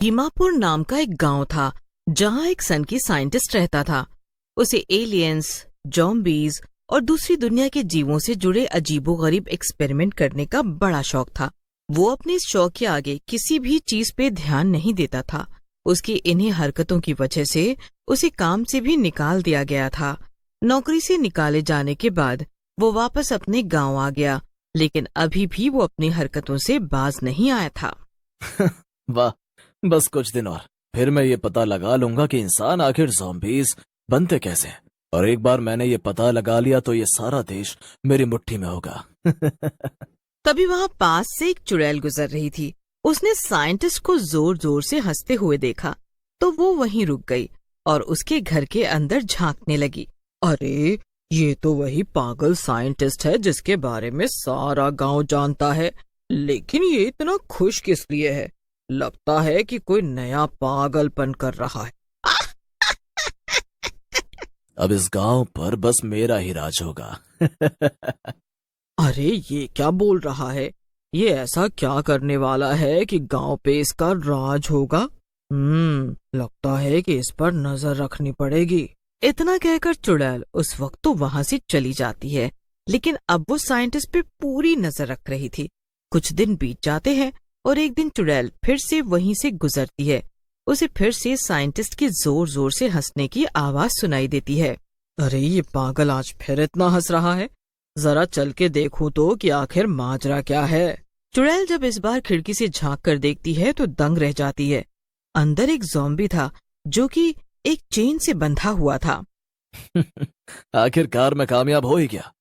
दीमापुर नाम का एक गांव था जहां एक सन की साइंटिस्ट रहता था। उसे एलियंस, जॉम्बीज और दूसरी दुनिया के जीवों से जुड़े अजीबोगरीब एक्सपेरिमेंट करने का बड़ा शौक था। वो अपने इस शौक के आगे किसी भी चीज पे ध्यान नहीं देता था। उसकी इन्हीं हरकतों की वजह से उसे काम से भी निकाल दिया गया था। नौकरी से निकाले जाने के बाद वो वापस अपने गांव आ गया, लेकिन अभी भी वो अपनी हरकतों से बाज नहीं आया था। वाह, बस कुछ दिन और फिर मैं ये पता लगा लूंगा कि इंसान आखिर ज़ॉम्बीज बनते कैसे हैं। और एक बार मैंने ये पता लगा लिया तो ये सारा देश मेरी मुट्ठी में होगा। तभी वहाँ पास से एक चुड़ैल गुजर रही थी। उसने साइंटिस्ट को जोर जोर से हंसते हुए देखा तो वो वहीं रुक गई और उसके घर के अंदर झांकने लगी। अरे, ये तो वही पागल साइंटिस्ट है जिसके बारे में सारा गांव जानता है, लेकिन ये इतना खुश किस लिए है? लगता है कि कोई नया पागलपन कर रहा है। अब इस गांव पर बस मेरा ही राज होगा। अरे, ये क्या बोल रहा है? ये ऐसा क्या करने वाला है कि गांव पे इसका राज होगा? लगता है कि इस पर नजर रखनी पड़ेगी। इतना कहकर चुड़ैल उस वक्त तो वहां से चली जाती है, लेकिन अब वो साइंटिस्ट पे पूरी नजर रख रही थी। कुछ दिन बीत जाते हैं और एक दिन चुड़ैल फिर से वहीं से गुजरती है। उसे फिर से साइंटिस्ट की जोर जोर से हंसने की आवाज सुनाई देती है। अरे, ये पागल आज फिर इतना हंस रहा है, जरा चल के देखूं तो कि आखिर माजरा क्या है। चुड़ैल जब इस बार खिड़की से झांक कर देखती है तो दंग रह जाती है। अंदर एक ज़ॉम्बी था जो कि एक चेन से बंधा हुआ था। आखिरकार मैं कामयाब हो ही गया।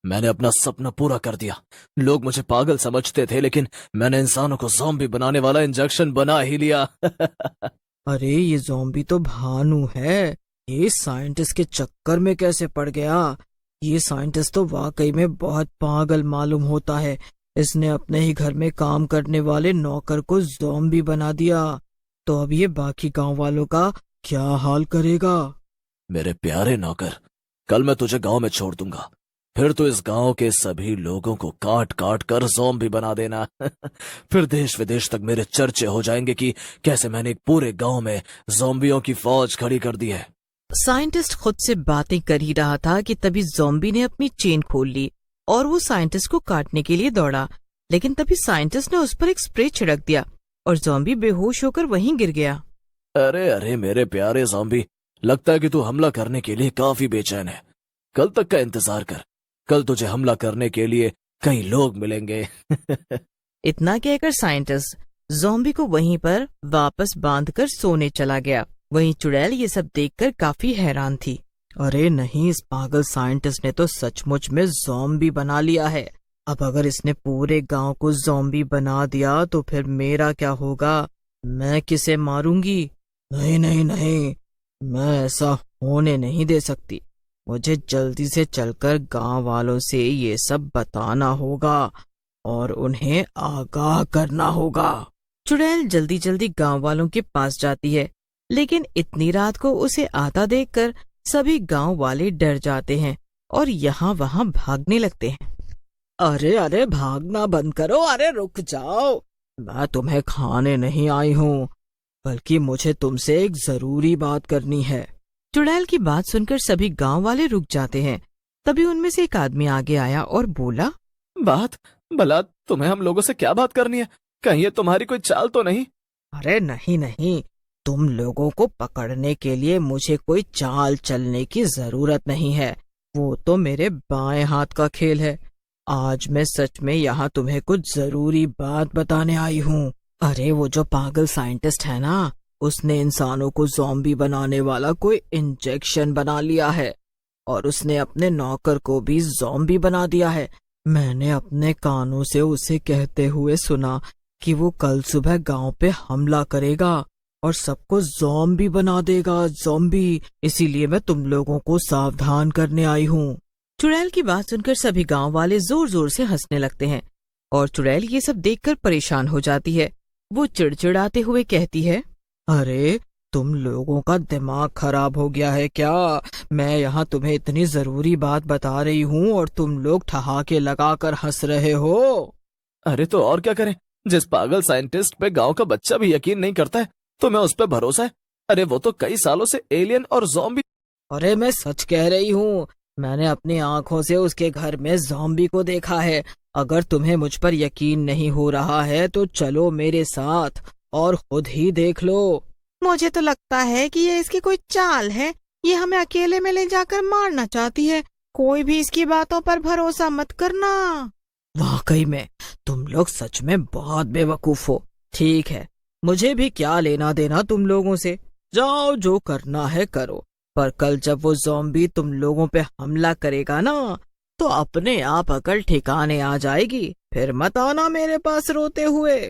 मैंने अपना सपना पूरा कर दिया। लोग मुझे पागल समझते थे, लेकिन मैंने इंसानों को ज़ॉम्बी बनाने वाला इंजेक्शन बना ही लिया। अरे, ये ज़ॉम्बी तो भानु है। ये साइंटिस्ट के चक्कर में कैसे पड़ गया? ये साइंटिस्ट तो वाकई में बहुत पागल मालूम होता है। इसने अपने ही घर में काम करने वाले नौकर को ज़ॉम्बी बना दिया, तो अब ये बाकी गांव वालों का क्या हाल करेगा? मेरे प्यारे नौकर, कल मैं तुझे गांव में छोड़ दूंगा। फिर तो इस गांव के सभी लोगों को काट काट कर ज़ॉम्बी बना देना। फिर देश विदेश तक मेरे चर्चे हो जाएंगे कि कैसे मैंने एक पूरे गांव में ज़ॉम्बियों की फौज खड़ी कर दी है। साइंटिस्ट खुद से बातें कर ही रहा था कि तभी ज़ॉम्बी ने अपनी चेन खोल ली और वो साइंटिस्ट को काटने के लिए दौड़ा, लेकिन तभी साइंटिस्ट ने उस पर एक स्प्रे छिड़क दिया और ज़ॉम्बी बेहोश होकर वहीं गिर गया। अरे अरे मेरे प्यारे ज़ॉम्बी, लगता है कि तू हमला करने के लिए काफी बेचैन है। कल तक का इंतजार कर, कल तुझे हमला करने के लिए कई लोग मिलेंगे। इतना कहकर साइंटिस्ट ज़ॉम्बी को वहीं पर वापस बांधकर सोने चला गया। वहीं चुड़ैल ये सब देखकर काफी हैरान थी। अरे नहीं, इस पागल साइंटिस्ट ने तो सचमुच में ज़ॉम्बी बना लिया है। अब अगर इसने पूरे गांव को ज़ॉम्बी बना दिया तो फिर मेरा क्या होगा? मैं किसे मारूंगी? नहीं नहीं नहीं, मैं ऐसा होने नहीं दे सकती। मुझे जल्दी से चलकर गांव वालों से ये सब बताना होगा और उन्हें आगाह करना होगा। चुड़ैल जल्दी जल्दी गांव वालों के पास जाती है, लेकिन इतनी रात को उसे आता देखकर सभी गांव वाले डर जाते हैं और यहाँ वहाँ भागने लगते हैं। अरे अरे, भागना बंद करो। अरे रुक जाओ, मैं तुम्हें खाने नहीं आई हूँ, बल्कि मुझे तुमसे एक जरूरी बात करनी है। चुड़ैल की बात सुनकर सभी गांव वाले रुक जाते हैं। तभी उनमें से एक आदमी आगे आया और बोला, बात? भला तुम्हें हम लोगों से क्या बात करनी है? कहीं ये तुम्हारी कोई चाल तो नहीं? अरे नहीं नहीं, तुम लोगों को पकड़ने के लिए मुझे कोई चाल चलने की जरूरत नहीं है। वो तो मेरे बाएं हाथ का खेल है। आज मैं सच में यहाँ तुम्हें कुछ जरूरी बात बताने आई हूँ। अरे, वो जो पागल साइंटिस्ट है ना, उसने इंसानों को ज़ॉम्बी बनाने वाला कोई इंजेक्शन बना लिया है और उसने अपने नौकर को भी ज़ॉम्बी बना दिया है। मैंने अपने कानों से उसे कहते हुए सुना कि वो कल सुबह गांव पे हमला करेगा और सबको ज़ॉम्बी बना देगा, ज़ॉम्बी। इसीलिए मैं तुम लोगों को सावधान करने आई हूँ। चुड़ैल की बात सुनकर सभी गांव वाले जोर जोर से हंसने लगते हैं और चुड़ैल ये सब देखकर परेशान हो जाती है। वो चिड़चिड़ाते हुए कहती है, अरे तुम लोगों का दिमाग खराब हो गया है क्या? मैं यहाँ तुम्हें इतनी जरूरी बात बता रही हूँ और तुम लोग ठहाके लगाकर हंस रहे हो। अरे तो और क्या करें, जिस पागल साइंटिस्ट पे गांव का बच्चा भी यकीन नहीं करता है, तुम्हें उस पर भरोसा है? अरे वो तो कई सालों से एलियन और ज़ॉम्बी। अरे मैं सच कह रही हूँ, मैंने अपनी आंखों से उसके घर में ज़ॉम्बी को देखा है। अगर तुम्हें मुझ पर यकीन नहीं हो रहा है तो चलो मेरे साथ और खुद ही देख लो। मुझे तो लगता है कि ये इसकी कोई चाल है, ये हमें अकेले में ले जाकर मारना चाहती है। कोई भी इसकी बातों पर भरोसा मत करना। वाकई में तुम लोग सच में बहुत बेवकूफ हो। ठीक है, मुझे भी क्या लेना देना तुम लोगों से। जाओ, जो करना है करो, पर कल जब वो ज़ॉम्बी तुम लोगों पे हमला करेगा ना, तो अपने आप अकल ठिकाने आ जाएगी। फिर मत आना मेरे पास रोते हुए।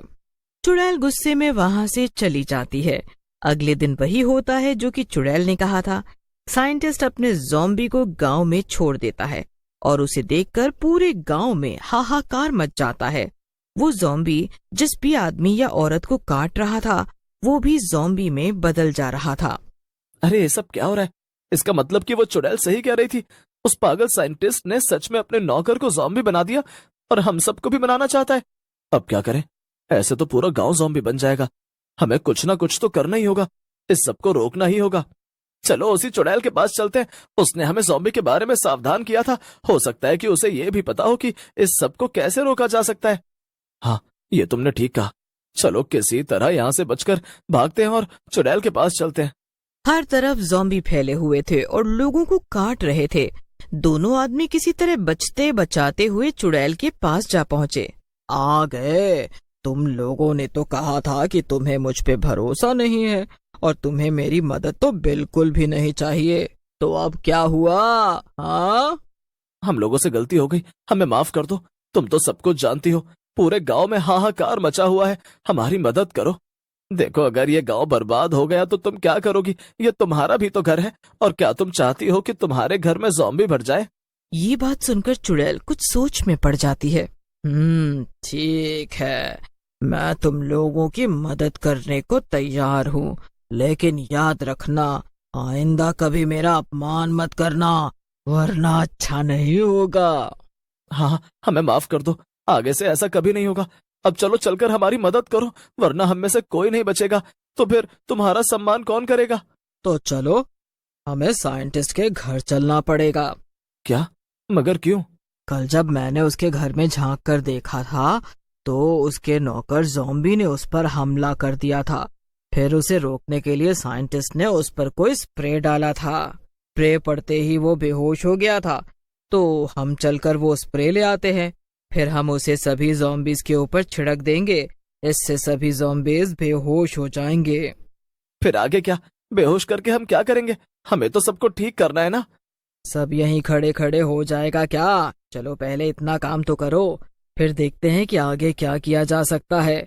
चुड़ैल गुस्से में वहां से चली जाती है। अगले दिन वही होता है जो कि चुड़ैल ने कहा था। साइंटिस्ट अपने ज़ॉम्बी को गांव में छोड़ देता है और उसे देखकर पूरे गांव में हाहाकार मच जाता है। वो ज़ॉम्बी जिस भी आदमी या औरत को काट रहा था, वो भी ज़ॉम्बी में बदल जा रहा था। अरे ये सब क्या हो रहा है? इसका मतलब कि वो चुड़ैल सही कह रही थी। उस पागल साइंटिस्ट ने सच में अपने नौकर को ज़ॉम्बी बना दिया और हम सबको भी बनाना चाहता है। अब क्या करें? ऐसे तो पूरा गांव ज़ॉम्बी बन जाएगा। हमें कुछ ना कुछ तो करना ही होगा, इस सबको रोकना ही होगा। चलो उसी चुड़ैल के पास चलते हैं, उसने हमें ज़ॉम्बी के बारे में सावधान किया था। हो सकता है कि उसे ये भी पता हो कि इस सबको कैसे रोका जा सकता है। हाँ, ये तुमने ठीक कहा। चलो किसी तरह यहाँ से बचकर भागते हैं और चुड़ैल के पास चलते हैं। हर तरफ ज़ॉम्बी फैले हुए थे और लोगों को काट रहे थे। दोनों आदमी किसी तरह बचते बचाते हुए चुड़ैल के पास जा पहुंचे। आ गए। तुम लोगों ने तो कहा था कि तुम्हें मुझ पे भरोसा नहीं है और तुम्हें मेरी मदद तो बिल्कुल भी नहीं चाहिए। तो अब क्या हुआ? हाँ, हम लोगों से गलती हो गई, हमें माफ कर दो। तुम तो सब कुछ जानती हो, पूरे गांव में हाहाकार मचा हुआ है, हमारी मदद करो। देखो अगर ये गांव बर्बाद हो गया तो तुम क्या करोगी? ये तुम्हारा भी तो घर है, और क्या तुम चाहती हो कि तुम्हारे घर में ज़ॉम्बी भर जाए? ये बात सुनकर चुड़ैल कुछ सोच में पड़ जाती है। ठीक है, मैं तुम लोगों की मदद करने को तैयार हूँ, लेकिन याद रखना आइंदा कभी मेरा अपमान मत करना, वरना अच्छा नहीं होगा। हाँ, हमें माफ कर दो, आगे से ऐसा कभी नहीं होगा। अब चलो चलकर हमारी मदद करो, वरना हम में से कोई नहीं बचेगा। तो फिर तुम्हारा सम्मान कौन करेगा? तो चलो, हमें साइंटिस्ट के घर चलना पड़ेगा। क्या? मगर क्यों? कल जब मैंने उसके घर में झांक कर देखा था तो उसके नौकर ज़ॉम्बी ने उस पर हमला कर दिया था। फिर उसे रोकने के लिए साइंटिस्ट ने उस पर कोई स्प्रे डाला था। स्प्रे पड़ते ही वो बेहोश हो गया था, तो हम चलकर वो स्प्रे ले आते हैं। फिर हम उसे सभी ज़ॉम्बीज के ऊपर छिड़क देंगे, इससे सभी ज़ॉम्बीज बेहोश हो जाएंगे। फिर आगे क्या? बेहोश करके हम क्या करेंगे? हमें तो सबको ठीक करना है ना। सब यहीं खड़े खड़े हो जाएगा क्या? चलो पहले इतना काम तो करो, फिर देखते हैं कि आगे क्या किया जा सकता है।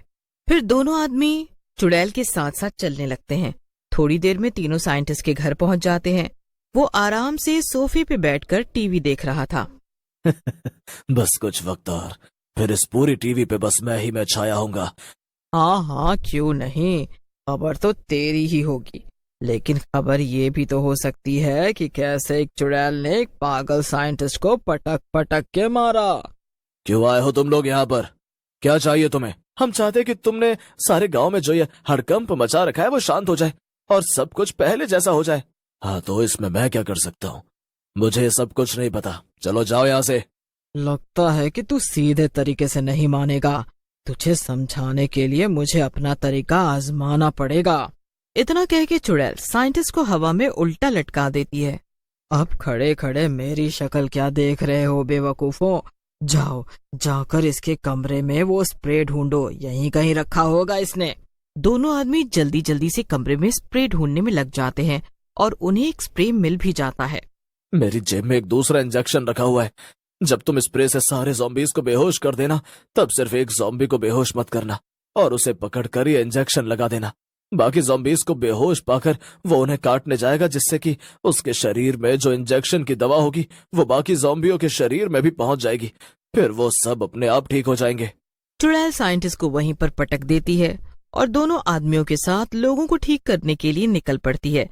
फिर दोनों आदमी चुड़ैल के साथ साथ चलने लगते हैं। थोड़ी देर में तीनों साइंटिस्ट के घर पहुंच जाते हैं। वो आराम से सोफे पे बैठकर टीवी देख रहा था। बस कुछ वक्त और, फिर इस पूरी टीवी पे बस मैं ही मैं छाया होऊंगा। हाँ हाँ, क्यों नहीं, खबर तो तेरी ही होगी, लेकिन खबर ये भी तो हो सकती है कि कैसे एक चुड़ैल ने एक पागल साइंटिस्ट को पटक पटक के मारा। क्यों आए हो तुम लोग यहाँ पर? क्या चाहिए तुम्हें? हम चाहते कि तुमने सारे गांव में जो ये हड़कंप मचा रखा है वो शांत हो जाए और सब कुछ पहले जैसा हो जाए। हाँ, तो इसमें मैं क्या कर सकता हूँ? मुझे ये सब कुछ नहीं पता। चलो जाओ यहाँ से। लगता है कि तू सीधे तरीके से नहीं मानेगा। तुझे समझाने के लिए मुझे अपना तरीका आजमाना पड़ेगा। इतना कह के चुड़ैल साइंटिस्ट को हवा में उल्टा लटका देती है। अब खड़े खड़े मेरी शक्ल क्या देख रहे हो बेवकूफों? जाओ, जाकर इसके कमरे में वो स्प्रे ढूंढो, यहीं कहीं रखा होगा इसने। दोनों आदमी जल्दी जल्दी से कमरे में स्प्रे ढूंढने में लग जाते हैं और उन्हें एक स्प्रे मिल भी जाता है। मेरी जेब में एक दूसरा इंजेक्शन रखा हुआ है। जब तुम स्प्रे से सारे ज़ॉम्बीज को बेहोश कर देना, तब सिर्फ एक ज़ॉम्बी को बेहोश मत करना और उसे पकड़कर ये इंजेक्शन लगा देना। बाकी ज़ॉम्बीज को बेहोश पाकर वो उन्हें काटने जाएगा, जिससे कि उसके शरीर में जो इंजेक्शन की दवा होगी वो बाकी ज़ॉम्बियों के शरीर में भी पहुंच जाएगी। फिर वो सब अपने आप ठीक हो जाएंगे। चुड़ैल साइंटिस्ट को वहीं पर पटक देती है और दोनों आदमियों के साथ लोगों को ठीक करने के लिए निकल पड़ती है।